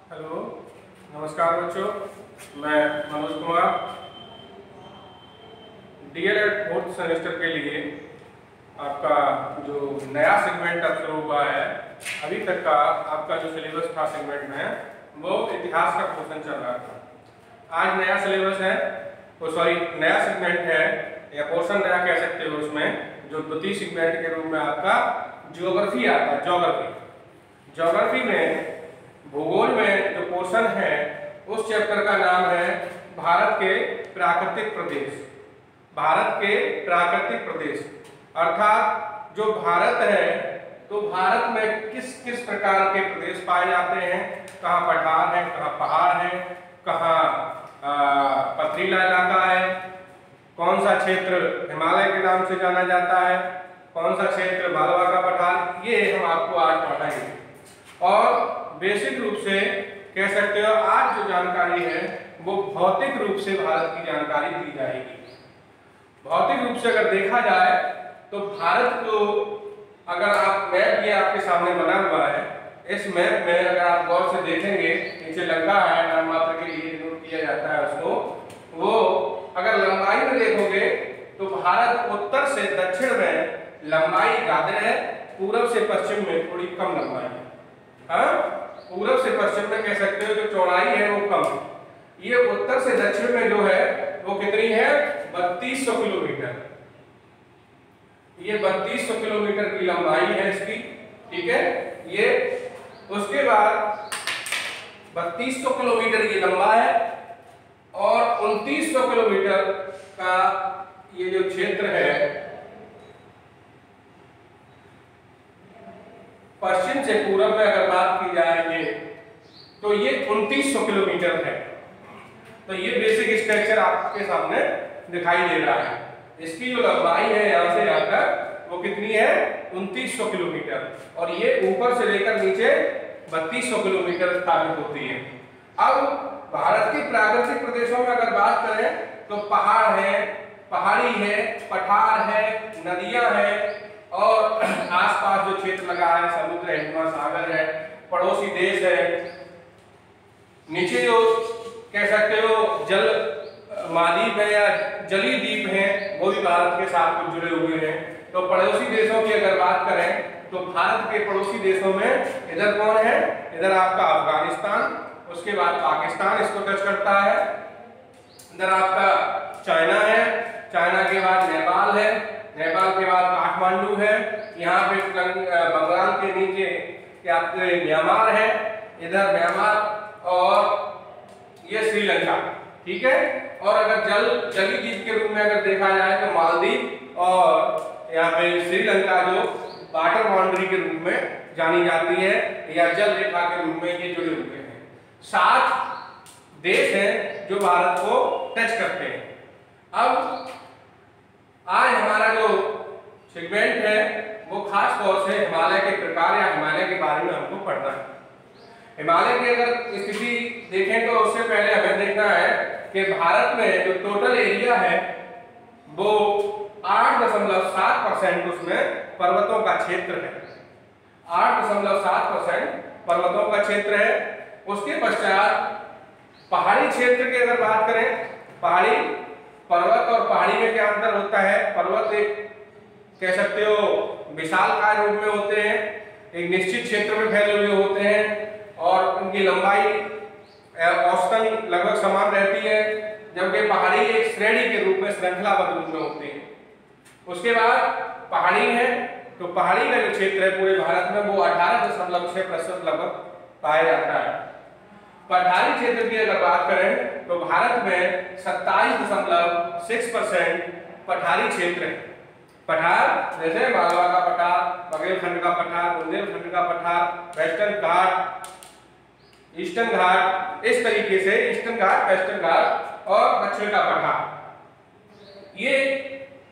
Hello, नमस्कार बच्चों। मैं Manoj Kumar DElEd fourth semester के लिए आपका जो नया सेगमेंट अब शुरू हुआ है, अभी तक का आपका जो सिलेबस था सेगमेंट में वो इतिहास का क्वेश्चन चल रहा था। आज नया सिलेबस है, नया सेगमेंट है या पोर्शन नया कह सकते हो, उसमें जो द्वितीय सेगमेंट के रूप में आपका ज्योग्राफी आता है। ज्योग्राफी में भूगोल में जो पोर्शन है उस चैप्टर का नाम है भारत के प्राकृतिक प्रदेश। भारत के प्राकृतिक प्रदेश अर्थात जो भारत है, तो भारत में किस किस प्रकार के प्रदेश पाए जाते हैं, कहाँ पठार है, कहाँ पहाड़ है, कहाँ पथरीला इलाका है, कौन सा क्षेत्र हिमालय के नाम से जाना जाता है, कौन सा क्षेत्र मालवा का पठार, ये हम आपको आज पढ़ाएंगे। और बेसिक रूप से कह सकते हो आज जो जानकारी है वो भौतिक रूप से भारत की जानकारी दी जाएगी। भौतिक रूप से अगर देखा जाए तो भारत को, अगर आप मैप ये आपके सामने बना हुआ है, इस मैप में अगर आप गौर से देखेंगे, नीचे लंका है, नाम मात्र के लिए नोट किया जाता है उसको, वो अगर लंबाई में देखोगे तो भारत उत्तर से दक्षिण में लंबाई ज्यादा है, पूरब से पश्चिम में थोड़ी कम लंबाई है। पूरब से पश्चिम में कह सकते हो जो चौड़ाई है वो कम है। ये उत्तर से दक्षिण में जो है वो कितनी है, 3200 किलोमीटर। ये 3200 किलोमीटर की लंबाई है इसकी, ठीक है। ये उसके बाद 3200 किलोमीटर की लंबा है और 2900 किलोमीटर का ये जो क्षेत्र है, पश्चिम से पूरब में अगर बात की जाएगी तो ये 2900 किलोमीटर है। तो ये बेसिक स्ट्रक्चर आपके सामने दिखाई दे रहा है। इसकी जो लंबाई है यहाँ से यहाँ तक वो कितनी है, 2900 किलोमीटर, और ये ऊपर से लेकर नीचे 3200 किलोमीटर स्थापित होती है। अब भारत के प्राकृतिक प्रदेशों में अगर बात करें तो पहाड़ है, पहाड़ी है, पठार है, नदियां हैं, और आसपास जो क्षेत्र लगा है, समुद्र है, महासागर है, पड़ोसी देश है, नीचे जो कह सकते हो जल महाद्वीप है या जलीय द्वीप है, वो भी भारत के साथ कुछ जुड़े हुए हैं। तो पड़ोसी देशों की अगर बात करें तो भारत के पड़ोसी देशों में इधर कौन है, इधर आपका अफगानिस्तान, उसके बाद पाकिस्तान इसको टच करता है, इधर आपका चाइना है, चाइना के बाद नेपाल है, नेपाल के बाद काठमांडू है, यहाँ पे बंगाल के नीचे क्या आपके म्यांमार है, इधर म्यांमार, और ये श्रीलंका, ठीक है। और अगर जलीय द्वीप के रूप में अगर देखा जाए तो मालदीव और यहाँ पे श्रीलंका जो वाटर बाउंड्री के रूप में जानी जाती है या जल रेखा के रूप में ये जुड़े हुए हैं। 7 देश हैं जो भारत को टच करते हैं। अब आज हमारा जो सेगमेंट है वो खास तौर से हिमालय के प्रकार या हिमालय के बारे में हमको पढ़ना है। हिमालय की अगर स्थिति देखें तो उससे पहले हमें देखना है कि भारत में जो टोटल एरिया है वो 8.7% उसमें पर्वतों का क्षेत्र है। 8.7% पर्वतों का क्षेत्र है। उसके पश्चात पहाड़ी क्षेत्र की अगर बात करें, पहाड़ी पर्वत और पहाड़ी में क्या अंतर होता है, पर्वत एक कह सकते हो विशालकाय रूप में होते हैं, एक निश्चित क्षेत्र में फैले हुए होते हैं और उनकी लंबाई औसतन लगभग समान रहती है, जबकि पहाड़ी एक श्रेणी के रूप में श्रृंखलाबद्ध रूप में होती है। उसके बाद पहाड़ी है, तो पहाड़ी का जो क्षेत्र है पूरे भारत में वो 18.6% लगभग पाया जाता है। पठारी क्षेत्र की अगर बात करें तो भारत में 27.6% पठारी क्षेत्र है। पठार जैसे मालवा का पठार, बघेलखंड का पठार, बुंदेलखंड का पठार, वेस्टर्न घाट, ईस्टर्न घाट, इस तरीके से ईस्टर्न घाट, वेस्टर्न घाट और दक्षिण का पठार, ये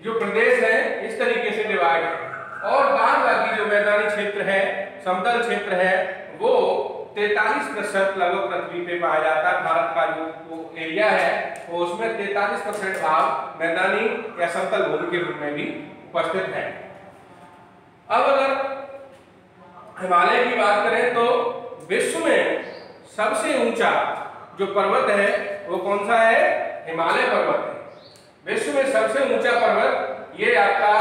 जो प्रदेश है इस तरीके से डिवाइड है। और बाद बाकी जो मैदानी क्षेत्र है, समतल क्षेत्र है, वो 43% लगभग पृथ्वी पे पाया जाता है। भारत का जो एरिया है वो उसमें 43% भाग मैदानी या समतल भूमि के रूप में भी उपस्थित है। अब अगर हिमालय की बात करें तो विश्व में सबसे ऊंचा जो पर्वत है वो कौन सा है? हिमालय पर्वत है। विश्व में सबसे ऊंचा पर्वत ये आपका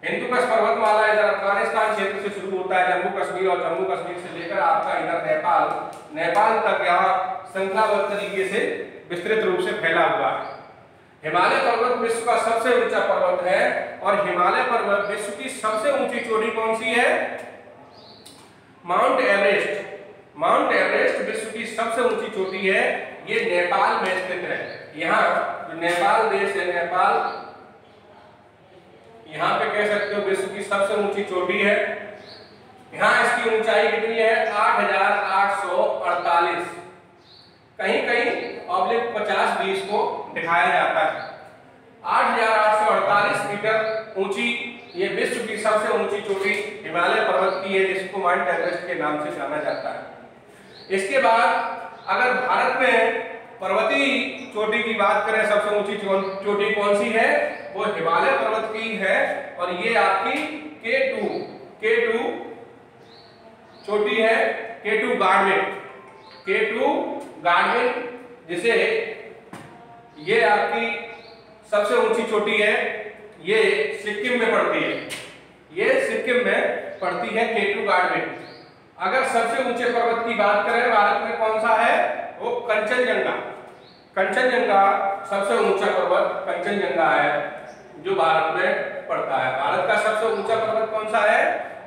हिंदुकुश पर्वतमाला इधर अफगानिस्तान क्षेत्र से शुरू होता है, जम्मू कश्मीर, और जम्मू कश्मीर से लेकर आपका इधर नेपाल तक यहाँ श्रृंखलाबद्ध तरीके से विस्तृत रूप से फैला हुआ है। हिमालय पर्वत विश्व का सबसे ऊंचा पर्वत है, और हिमालय पर्वत विश्व की सबसे ऊंची चोटी कौन सी है? Mount Everest. माउंट एवरेस्ट विश्व की सबसे ऊंची चोटी है, ये नेपाल में स्थित है। यहाँ जो नेपाल देश है, नेपाल यहाँ पे कह सकते हो विश्व की सबसे ऊंची चोटी है। यहाँ इसकी ऊंचाई कितनी है? 8,848। कहीं कहीं ऑब्लिक 50-20 को दिखाया जाता है। 8,848 मीटर ऊंची ये विश्व की सबसे ऊंची चोटी हिमालय पर्वत की है, जिसको माउंट एवरेस्ट के नाम से जाना जाता है। इसके बाद अगर भारत में पर्वतीय चोटी की बात करें, सबसे ऊंची चोटी कौन सी है? वो हिमालय पर्वत की है, और ये आपकी K2 चोटी है, K2 गार्डविन, जिसे ये आपकी सबसे ऊंची चोटी है, ये सिक्किम में पड़ती है। ये सिक्किम में पड़ती है K2 गार्डविन। अगर सबसे ऊंचे पर्वत की बात करें भारत में कौन सा है? वो कंचनजंगा सबसे ऊंचा पर्वत कंचनजंगा है जो भारत में पड़ता है। भारत का सबसे ऊंचा पर्वत कौन सा है?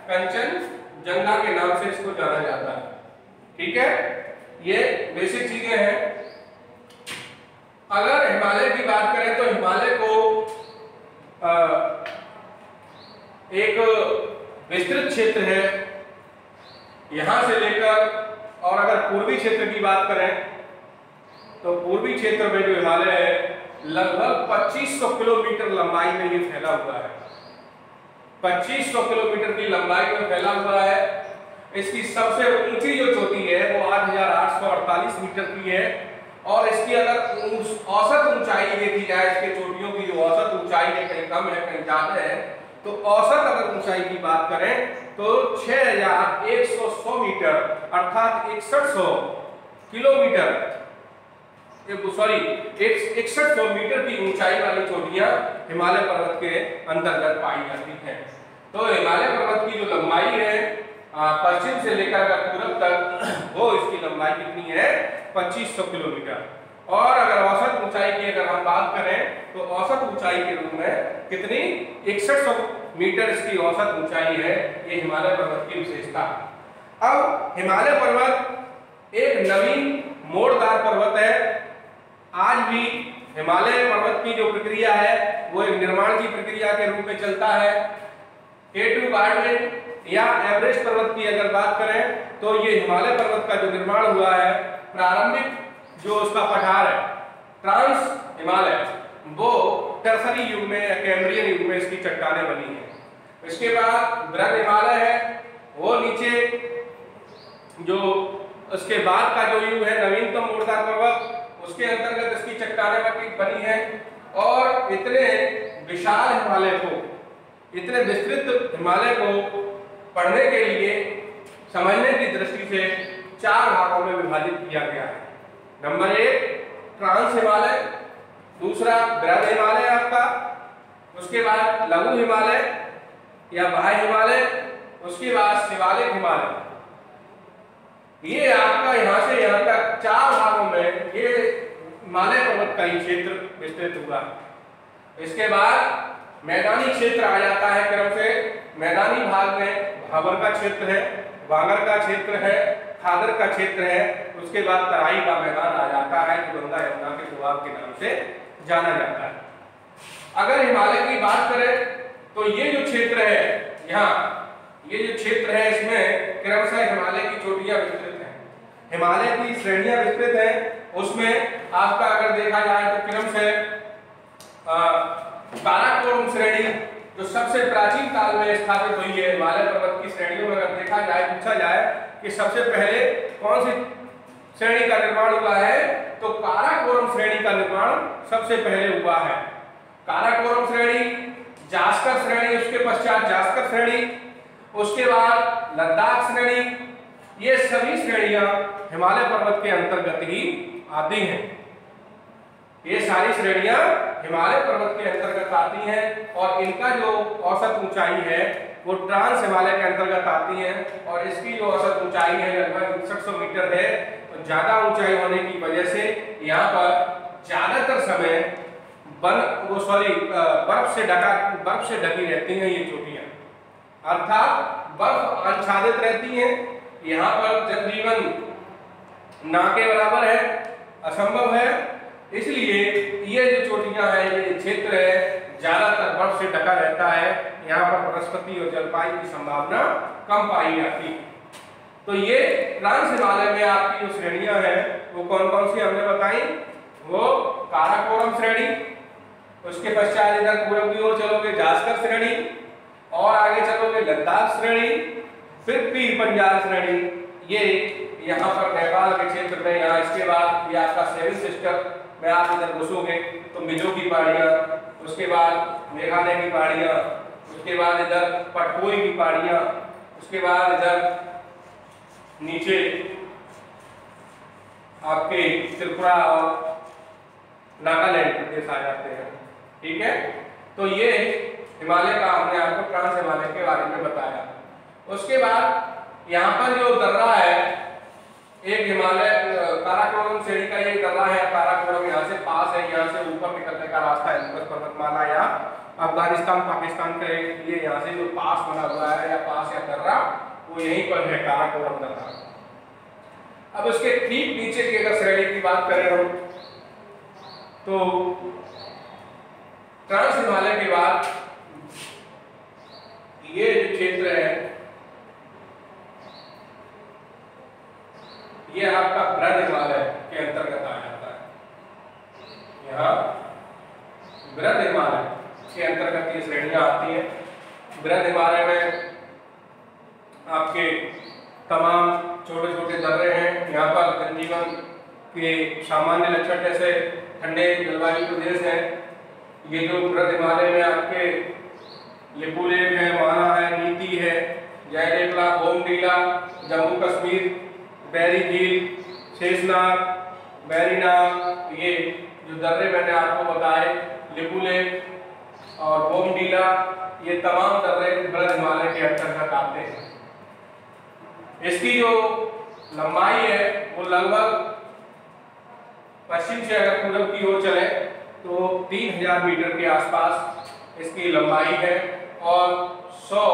कंचनजंगा के नाम से इसको जाना जाता है। ठीक है, ये बेसिक चीजें हैं। अगर हिमालय की बात करें तो हिमालय को एक विस्तृत क्षेत्र है यहां से लेकर, और अगर पूर्वी क्षेत्र की बात करें तो पूर्वी क्षेत्र में जो हिमालय है लगभग 2500 किलोमीटर लंबाई में ये फैला हुआ है। 2500 किलोमीटर की लंबाई में फैला हुआ है। इसकी सबसे ऊंची जो चोटी है वो 8,848 मीटर की है, और इसकी अगर औसत ऊंचाई देखी जाए, इसके चोटियों की जो औसत ऊंचाई है, कहीं कम है कहीं ज्यादा है, तो औसत अगर ऊंचाई की बात करें तो 6,100 मीटर अर्थात 6100 किलोमीटर, सॉरी 6100 मीटर की ऊंचाई वाली चोटियां हिमालय पर्वत के अंतर्गत पाई जाती हैं। तो हिमालय पर्वत की जो लंबाई है पश्चिम से लेकर पूरब तक, वो इसकी लंबाई कितनी है? 2500 किलोमीटर। और अगर औसत ऊंचाई की अगर हम बात करें तो औसत ऊंचाई के रूप में कितनी? 6100 मीटर इसकी औसत ऊंचाई है। ये हिमालय पर्वत की विशेषता। अब हिमालय पर्वत एक नवीन मोड़दार पर्वत है। आज भी हिमालय पर्वत की जो प्रक्रिया है वो एक निर्माण की प्रक्रिया के रूप में चलता है। K2 गार्डविन या एवरेस्ट पर्वत की अगर बात करें तो ये हिमालय पर्वत का जो निर्माण हुआ है, प्रारंभिक जो उसका पठार है ट्रांस हिमालय, वो टर्सरी युग में या कैम्ब्रियन युग में इसकी चट्टानें बनी है। इसके बाद बृहद हिमालय है, वो नीचे जो उसके बाद का जो युग है नवीनतम मोड़दार पर्वत, उसके अंतर्गत इसकी चट्टानें बनी है। और इतने विशाल हिमालय को, इतने विस्तृत हिमालय को पढ़ने के लिए, समझने की दृष्टि से 4 भागों में विभाजित किया गया है। नंबर 1 ट्रांस हिमालय, दूसरा बृहद हिमालय आपका, उसके बाद लघु हिमालय या बाह्य हिमालय, उसके बाद शिवालिक हिमालय। ये आपका यहाँ से यहाँ तक 4 भागों में ये हिमालय पर्वत का ही क्षेत्र विस्तृत हुआ। इसके बाद मैदानी क्षेत्र आ जाता है क्रम से। मैदानी भाग में भाबर का क्षेत्र है, वांगर का क्षेत्र है, खादर का क्षेत्र है, उसके बाद तराई का मैदान आ जाता है जो गंगा यमुना के दोआब के नाम से जाना जाता है। अगर हिमालय की बात करें तो ये जो क्षेत्र है यहाँ, ये जो क्षेत्र है इसमें क्रमशः हिमालय की चोटियां विस्तृत हैं, हिमालय की श्रेणियां विस्तृत हैं। उसमें आपका अगर देखा जाए तो क्रमशः काराकोरम श्रेणी जो सबसे प्राचीन काल में स्थापित हुई है हिमालय पर्वत की श्रेणियों में, अगर देखा जाए, पूछा जाए कि सबसे पहले कौन सी श्रेणी का निर्माण हुआ है, तो काराकोरम श्रेणी का निर्माण सबसे पहले हुआ है। काराकोरम श्रेणी, जास्कर श्रेणी, उसके पश्चात जास्कर श्रेणी, उसके बाद लद्दाख श्रेणी, ये सभी श्रेणियां हिमालय पर्वत के अंतर्गत ही आती हैं। ये सारी श्रेणियां हिमालय पर्वत के अंतर्गत आती हैं और इनका जो औसत ऊंचाई है वो ट्रांस हिमालय के अंतर्गत आती है और इसकी जो औसत ऊंचाई है लगभग 6100 मीटर है। तो ज्यादा ऊंचाई होने की वजह से यहाँ पर ज्यादातर समय बर्फ से ढकी रहती हैं ये चोटियां, अर्थात बर्फ आच्छादित रहती हैं। यहाँ पर तकरीबन ना के बराबर है, असंभव है, इसलिए ये जो चोटियां हैं, ये क्षेत्र है, ज्यादातर बर्फ से ढका रहता है। यहाँ पर वनस्पति और जलवायु की संभावना कम पाई जाती है। तो ये ट्रांस हिमालय में आपकी जो श्रेणियां हैं वो कौन कौन सी हमने बताई, वो काराकोरम श्रेणी, उसके पश्चात इधर पूर्व की ओर चलोगे जास्कर श्रेणी, और आगे चलोगे लद्दाख श्रेणी, फिर पीर पंजाल श्रेणी। ये यहाँ पर नेपाल के क्षेत्र में, यहाँ इसके बाद ये आपका सेवन सिस्टर में आप इधर घुसोगे तो मिजो की पहाड़ियाँ, उसके बाद मेघालय की पहाड़ियाँ, उसके बाद इधर पटकोई की पहाड़ियाँ, उसके बाद इधर नीचे आपके त्रिपुरा और नागालैंड प्रदेश आ जाते हैं। ठीक है, तो ये हिमालय का हमने आपको ट्रांस हिमालय के बारे में बताया। उसके बाद यहाँ पर जो दर्रा है, एक हिमालय काराकोरम श्रेणी का ये दर्रा है। काराकोरम यहाँ से पास है, यहाँ से ऊपर निकलने का रास्ता है इंद्रप्रस्थ पर्वतमाला या अफगानिस्तान पाकिस्तान के लिए यहाँ से जो पास बना हुआ है या पास या दर्रा, वो यहीं पर है, काराकोरम दर्रा। अब उसके ठीक नीचे की अगर श्रेणी की बात करें हम, तो ट्रांस हिमालय के बाद ये जो क्षेत्र है ये आपका बृहद हिमालय के अंतर्गत आ जाता है। यहाँ बृहद हिमालय के अंतर्गत ये श्रेणियां आती हैं। बृहद हिमालय में आपके तमाम छोटे छोटे दर्रे हैं। यहाँ पर जनजीवन के सामान्य लक्षण जैसे ठंडे जलवायु प्रदेश है। ये जो बृहद हिमालय में आपके लिपुलेख है, माना है, नीति है, जयदेवला, बोमडीला, जम्मू कश्मीर, बैरी झील, शेषनाग, बैरीनाग, ये जो दर्रे मैंने आपको बताए, लिपुलेख और बोमडीला, ये तमाम दर्रे बृहद हिमालय के अंतर्गत आते हैं। इसकी जो लंबाई है वो लगभग पश्चिम से अगर पूर्व की ओर चले तो 3000 मीटर के आसपास इसकी लंबाई है और 100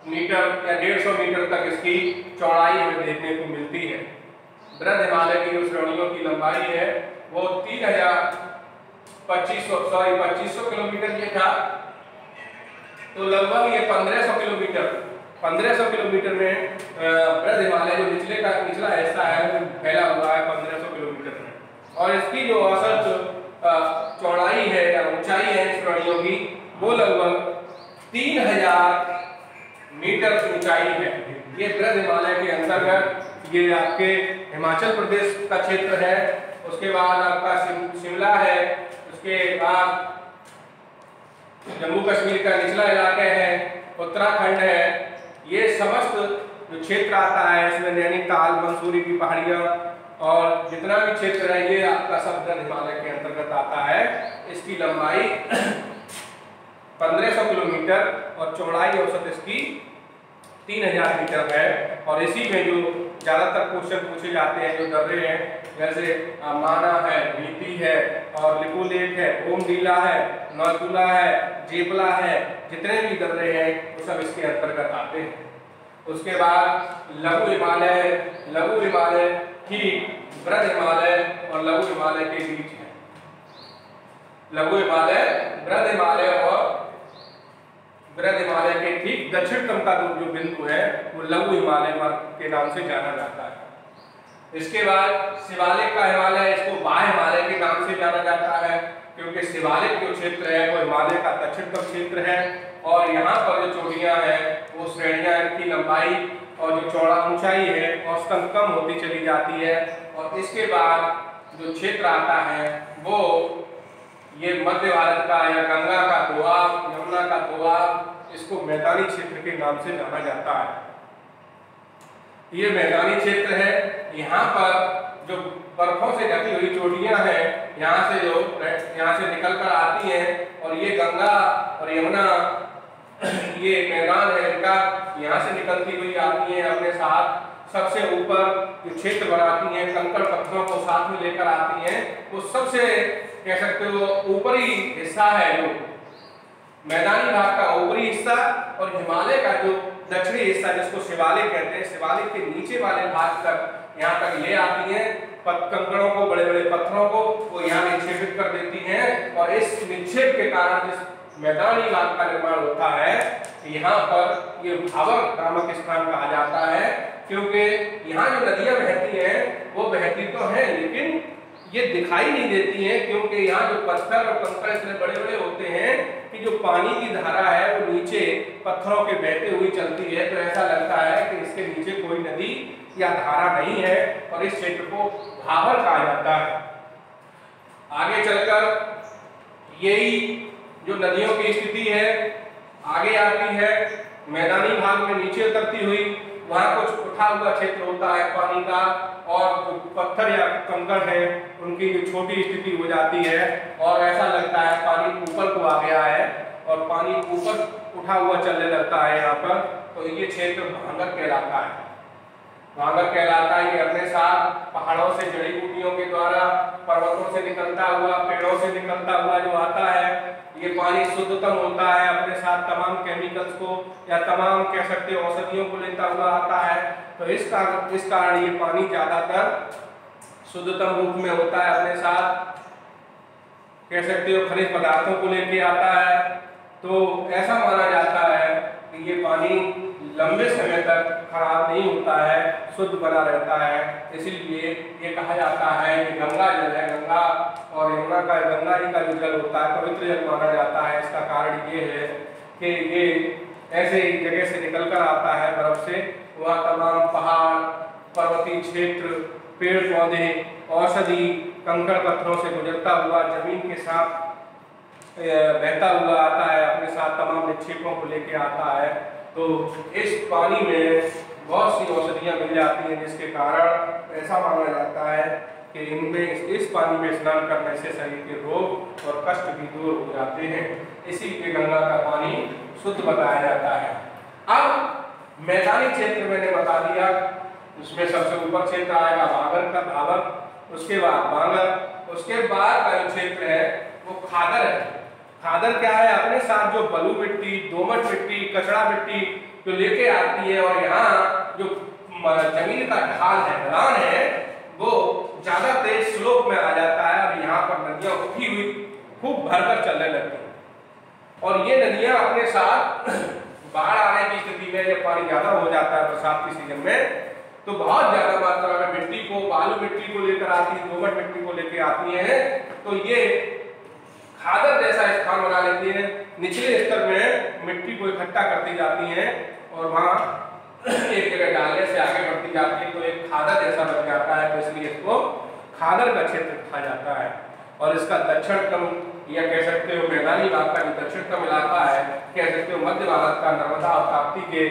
मीटर या 150 मीटर तक इसकी चौड़ाई हमें देखने को मिलती है। बृहद हिमालय की जो श्रेणियों की लंबाई है वो 2500 किलोमीटर ये था, तो लगभग ये 1500 किलोमीटर में बृहद हिमालय जो निचला हिस्सा है वो फैला हुआ है 1500 किलोमीटर में। और इसकी जो औसत चौड़ाई है या ऊंचाई है इन श्रेणियों की वो लगभग 3000 मीटर ऊंचाई है। ये बृहद हिमालय के अंतर्गत ये आपके हिमाचल प्रदेश का क्षेत्र है, उसके बाद आपका शिमला है, उसके बाद जम्मू कश्मीर का निचला इलाका है, उत्तराखंड है। ये समस्त जो क्षेत्र आता है इसमें नैनीताल, मंसूरी की पहाड़ियाँ और जितना भी क्षेत्र है ये आपका सब बृहद हिमालय के अंतर्गत आता है। इसकी लंबाई 1500 किलोमीटर और चौड़ाई औसत इसकी 3000 मीटर है। और इसी में जो ज्यादातर क्वेश्चन पूछे जाते हैं, जो दर्रे हैं जैसे माना है, नीति है और लिपुलेख है, बोमडीला है, नौतुला है, जेपला है, जितने भी दर्रे हैं वो सब इसके अंतर्गत आते हैं। उसके बाद लघु हिमालय ही बृहद हिमालय और लघु हिमालय के बीच है। लघु हिमालय बृहद हिमालय और बृहद हिमालय के ठीक दक्षिणतम का जो बिंदु है वो लघु हिमालय के नाम से जाना जाता है। इसके बाद शिवालिक का हिमालय, इसको बाह्य हिमालय के नाम से जाना जाता है क्योंकि शिवालिक जो क्षेत्र है वो हिमालय का दक्षिणतम क्षेत्र है। और यहाँ पर जो चोटियाँ हैं वो श्रेणियाँ, इनकी लंबाई और जो चौड़ा ऊंचाई है औसतन कम होती चली जाती है। और इसके बाद जो क्षेत्र आता है वो ये मध्य भारत का या गंगा का दोआब, यमुना का दोआब, इसको मैदानी क्षेत्र के नाम से जाना जाता है। ये मैदानी क्षेत्र है। यहाँ पर जो बर्फों से ढकी हुई चोटियां हैं, यहाँ से निकल कर आती हैं और ये गंगा और यमुना ये मैदान है इनका, यहाँ से निकलती हुई आती हैं, अपने साथ सबसे ऊपर जो क्षेत्र बनाती हैं, कंकड़ पत्थरों को साथ में लेकर आती हैं। वो सबसे कह सकते हो ऊपरी हिस्सा है जो मैदानी भाग का ऊपरी हिस्सा, और हिमालय का जो दक्षिणी हिस्सा जिसको शिवालिक कहते हैं, शिवालिक के नीचे वाले भाग तक यहाँ तक ले आती हैं। कंकड़ों को, बड़े बड़े पत्थरों को वो यहाँ निक्षेपित कर देती हैं, और इस निक्षेप के कारण जिस मैदानी भाग का निर्माण होता है, यहाँ पर ये भावर नामक स्थान कहा जाता है, क्योंकि यहाँ जो नदियां बहती हैं वो बहती तो हैं लेकिन ये दिखाई नहीं देती हैं, क्योंकि यहाँ जो पत्थर और कंकड़ इतने बड़े बड़े होते हैं कि जो पानी की धारा है वो नीचे पत्थरों के बहते हुई चलती है, तो ऐसा लगता है कि इसके नीचे कोई नदी या धारा नहीं है, और इस क्षेत्र को भावर कहा जाता है। आगे चलकर यही जो नदियों की स्थिति है आगे आती है, मैदानी भाग में नीचे उतरती हुई, वहाँ कुछ उठा हुआ क्षेत्र होता है पानी का, और जो पत्थर या कंकड़ है उनकी जो छोटी स्थिति हो जाती है, और ऐसा लगता है पानी ऊपर को आ गया है और पानी ऊपर उठा हुआ चलने लगता है यहाँ पर, तो ये क्षेत्र भांगर कहलाता है। भांगर कहलाता है। ये अपने साथ पहाड़ों से, जड़ी बूटियों के द्वारा, पर्वतों से निकलता हुआ, पेड़ों से निकलता हुआ जो आता है, ये पानी शुद्धतम होता है, अपने साथ तमाम केमिकल्स को या तमाम कह सकते हो औषधियों को लेता हुआ आता है। तो इस कारण ये पानी ज्यादातर शुद्धतम रूप में होता है, अपने साथ कह सकते हो खनिज पदार्थों को लेके आता है। तो ऐसा माना जाता है कि ये पानी लंबे समय तक खराब नहीं होता है, शुद्ध बना रहता है। इसलिए ये कहा जाता है कि गंगा जल है, गंगा और यमुना का, गंगा जी का जो जल होता है पवित्र जल माना जाता है। इसका कारण ये है कि ये ऐसे ही जगह से निकल कर आता है बर्फ से, वहाँ तमाम पहाड़, पर्वतीय क्षेत्र, पेड़ पौधे, औषधि, कंकड़ पत्थरों से गुजरता हुआ जमीन के साथ बहता हुआ आता है, अपने साथ तमाम निक्षेपों को लेके आता है। तो इस पानी में बहुत सी औषधियाँ मिल जाती हैं, जिसके कारण ऐसा माना जाता है कि इनमें इस पानी में स्नान करने से शरीर के रोग और कष्ट भी दूर हो जाते हैं। इसीलिए गंगा का पानी शुद्ध बताया जाता है। अब मैदानी क्षेत्र मैंने बता दिया, उसमें सबसे ऊपर क्षेत्र आएगा भागर का, भावर, उसके बाद बांगर, उसके बाद का जो क्षेत्र है वो खादर है। खादर क्या है? अपने साथ जो बलू मिट्टी, दोमट मिट्टी, कचड़ा मिट्टी जो लेके आती है, और यहाँ जो जमीन का ढाल है, ढलान है, वो ज्यादा तेज स्लोप में आ जाता है, और यहाँ पर नदियां उठी हुई खूब भरकर चलने लगती हैं। और ये नदियां अपने साथ बाढ़ आने की स्थिति में, जब पानी ज्यादा हो जाता है बरसात के सीजन में, तो बहुत ज्यादा मात्रा में मिट्टी को, बालू मिट्टी को लेकर आती है, दोमट मिट्टी को लेकर आती है, तो ये खादर जैसा स्थान बना लेती है। निचले स्तर में मिट्टी को इकट्ठा करती जाती हैं और वहाँ एक जगह डालने से आगे बढ़ती जाती है, तो एक खादर जैसा बन जाता है। तो इसलिए इसको खादर का क्षेत्र कहा जाता है। और इसका दक्षिणतम, या कह सकते हो मैदानी भाग का जो दक्षिणतम इलाका है, कह सकते हो मध्य भारत का, नर्मदा और ताप्ती के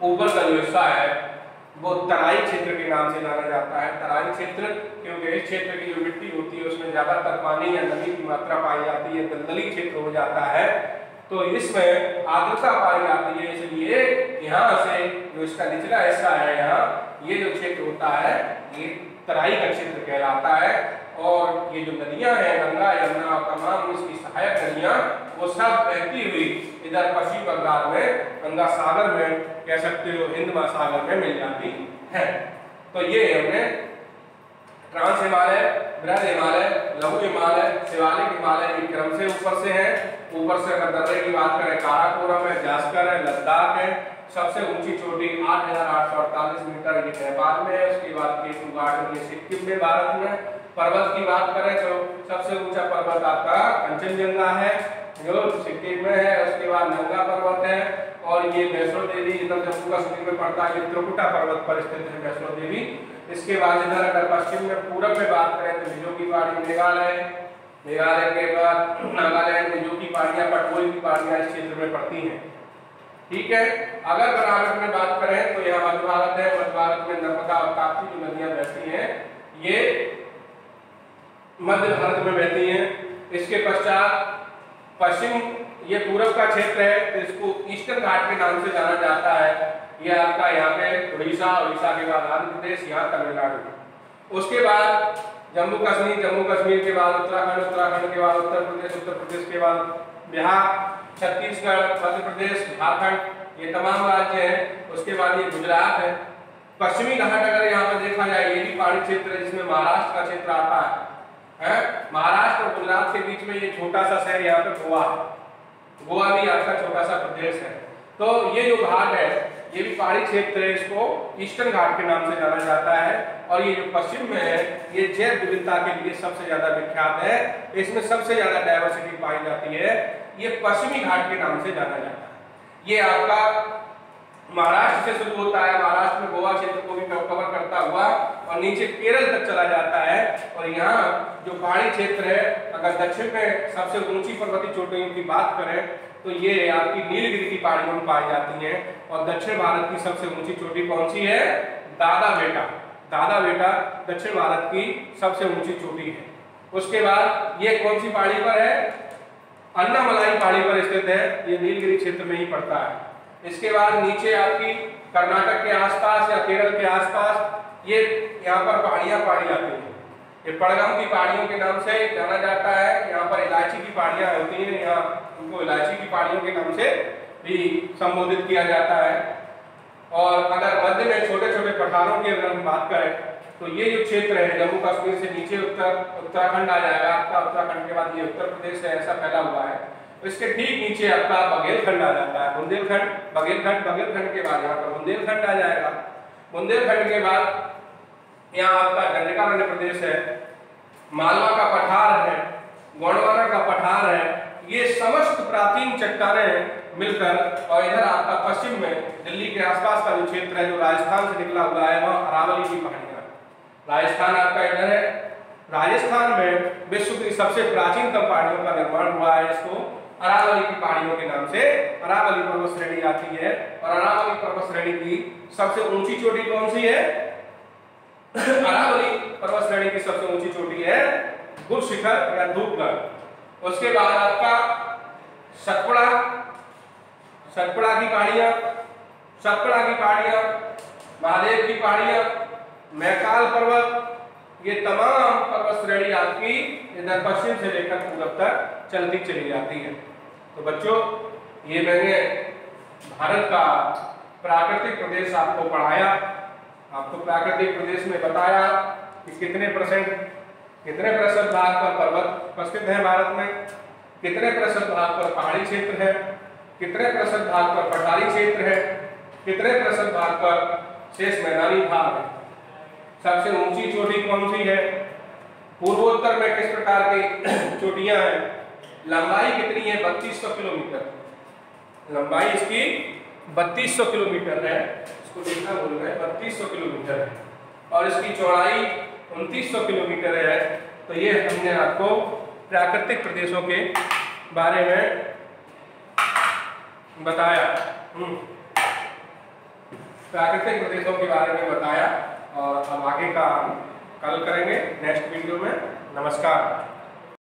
ऊपर का जो हिस्सा है वो तराई क्षेत्र के नाम से जाना जाता है। तराई क्षेत्र क्योंकि इस क्षेत्र की जो मिट्टी होती है उसमें ज्यादातर पानी या नमी की मात्रा पाई जाती है, दलदली क्षेत्र हो जाता है, तो इसमें आर्द्रता पाई जाती है। इसलिए यहाँ से जो इसका निचला हिस्सा है, यहाँ ये जो क्षेत्र होता है ये तराई का क्षेत्र कहलाता है। और ये जो नदियां हैं, गंगा, यमुना और तमाम इसकी सहायक नदियां, वो सब बहती हुई इधर पश्चिम बंगाल में गंगा सागर में, कह सकते हो हिंद महासागर में मिल जाती है। तो ये हमने ट्रांस हिमालय, बृहद हिमालय, लघु हिमालय, शिवालिक हिमालय के क्रम से ऊपर से है। ऊपर से अगर दर्रे की बात करें, काराकोरम है, जास्कर है, लद्दाख है। सबसे ऊंची चोटी 8,848 मीटर ये नेपाल में है। उसके बाद केटू गार्डन ये सिक्किम में, भारत में। पर्वत की बात करें तो सबसे ऊंचा पर्वत आपका कंचनजंगा है जो सिक्किम में है। उसके बाद नंगा पर्वत है, और ये वैष्णो देवी इधर जम्मू कश्मीर में पड़ता है, ये त्रिकुटा पर्वत पर स्थित है वैष्णो देवी। इसके बाद इधर अगर पश्चिम में, पूरब में बात करें तो मिजो की पहाड़ी मेघालय, मेघालय के बाद नागालैंड में जो की पहाड़ियां, पटोई की पहाड़ियां इस क्षेत्र में पड़ती हैं। ठीक है। अगर बनावट में बात करें तो यहाँ मध्य भारत है, मध्य भारत में नर्मदा और ताप्ती जो नदियां बहती हैं ये मध्य भारत में बहती हैं। इसके पश्चात पश्चिम, ये पूरब का क्षेत्र है तो इसको ईस्टर्न घाट के नाम से जाना जाता है। ये आपका यहाँ पे उड़ीसा, उड़ीसा के बाद आंध्र प्रदेश, यहाँ तमिलनाडु। उसके बाद जम्मू कश्मीर, जम्मू कश्मीर के बाद उत्तराखंड, उत्तराखंड के बाद उत्तर प्रदेश, उत्तर प्रदेश के बाद बिहार, छत्तीसगढ़, मध्य प्रदेश, झारखंड, ये तमाम राज्य हैं। उसके बाद ये गुजरात है। पश्चिमी घाट अगर यहाँ पर देखा जाए ये भी पहाड़ी क्षेत्र है जिसमें महाराष्ट्र का क्षेत्र आता है। महाराष्ट्र और गुजरात के बीच में ये छोटा सा शहर यहाँ पे गोवा है। गोवा भी आपका छोटा सा प्रदेश है। तो ये जो घाट है ये भी पहाड़ी क्षेत्र है, इसको ईस्टर्न घाट के नाम से जाना जाता है। और ये जो पश्चिम में है ये जैव विविधता के लिए सबसे ज्यादा विख्यात है, इसमें सबसे ज्यादा डायवर्सिटी पाई जाती है। ये पश्चिमी घाट के नाम से जाना जाता है। ये आपका महाराष्ट्र से शुरू होता है, महाराष्ट्र में गोवा क्षेत्र को भी कवर करता हुआ और नीचे केरल तक चला जाता है। और यहाँ जो पहाड़ी क्षेत्र है, अगर दक्षिण में सबसे ऊंची पर्वतीय चोटियों की बात करें तो ये आपकी नीलगिरी की पहाड़ियों में पाई जाती हैं। और दक्षिण भारत की सबसे ऊंची चोटी कौन सी है? दादा बेटा। दादा बेटा दक्षिण भारत की सबसे ऊंची चोटी है। उसके बाद ये कौन सी पहाड़ी पर है? अन्नामलाई पहाड़ी पर स्थित है, ये नीलगिरी क्षेत्र में ही पड़ता है। इसके बाद नीचे आपकी कर्नाटक के आसपास या केरल के आसपास ये यहाँ पर पहाड़ियां पाई जाती हैं। ये पड़गम की पहाड़ियों के नाम से जाना जाता है। यहाँ पर इलायची की पहाड़ियां होती हैं, यहाँ उनको इलायची की पहाड़ियों के नाम से भी संबोधित किया जाता है। और अगर मध्य में छोटे छोटे पठारों की अगर हम बात करें तो ये जो क्षेत्र है जम्मू कश्मीर से नीचे उत्तराखंड आ जाएगा आपका, उत्तराखंड के बाद ये उत्तर प्रदेश है, ऐसा फैला हुआ है। इसके ठीक नीचे आपका बघेलखंड आ जाता है, बुंदेलखंड, बघेलखंड के बाद यहाँ पर बुंदेलखंड आ जाएगा। बुंदेलखंड के बाद यहाँ आपका दंडकारण्य प्रदेश है, मालवा का पठार है, गोंडवाना का पठार है। ये समस्त प्राचीन चट्टानें मिलकर और इधर आपका पश्चिम में दिल्ली के आसपास का जो क्षेत्र है जो राजस्थान से निकला हुआ है वहाँ अरावली की पहाड़ियाँ। राजस्थान आपका इधर है। राजस्थान में विश्व की सबसे प्राचीनतम पहाड़ियों का निर्माण हुआ है, इसको अरावली की पहाड़ियों के नाम से अरावली पर्वत श्रेणी आती है। और अरावली पर्वत श्रेणी की सबसे ऊंची चोटी कौन सी है? अरावली पर्वत श्रेणी की सबसे ऊंची चोटी है गुरु शिखर या धूपगढ़। उसके बाद आपका सतपुड़ा की पहाड़ियां, महादेव की पहाड़ियां, मैकाल पर्वत, ये तमाम पर्वत श्रेणी आपकी इधर पश्चिम से लेकर पूरब तक चलती चली जाती है। तो बच्चों ये मैंने भारत का प्राकृतिक प्रदेश आपको पढ़ाया, आपको प्राकृतिक प्रदेश में बताया कि कितने प्रतिशत भाग पर पर्वत उपस्थित है भारत में, कितने प्रतिशत भाग पर पहाड़ी क्षेत्र है, कितने प्रतिशत भाग पर पठारी क्षेत्र है, कितने प्रतिशत भाग पर शेष मैदानी भाग है, सबसे ऊंची चोटी कौन सी है, पूर्वोत्तर में किस प्रकार की चोटियां हैं, लंबाई कितनी है 3200 किलोमीटर, लंबाई इसकी 3200 किलोमीटर है, इसको देखना भूल गए 3200 किलोमीटर है। और इसकी चौड़ाई 2900 किलोमीटर है। तो ये हमने आपको प्राकृतिक प्रदेशों के बारे में बताया, प्राकृतिक प्रदेशों के बारे में बताया। और अब आगे का हम कल करेंगे नेक्स्ट वीडियो में। नमस्कार।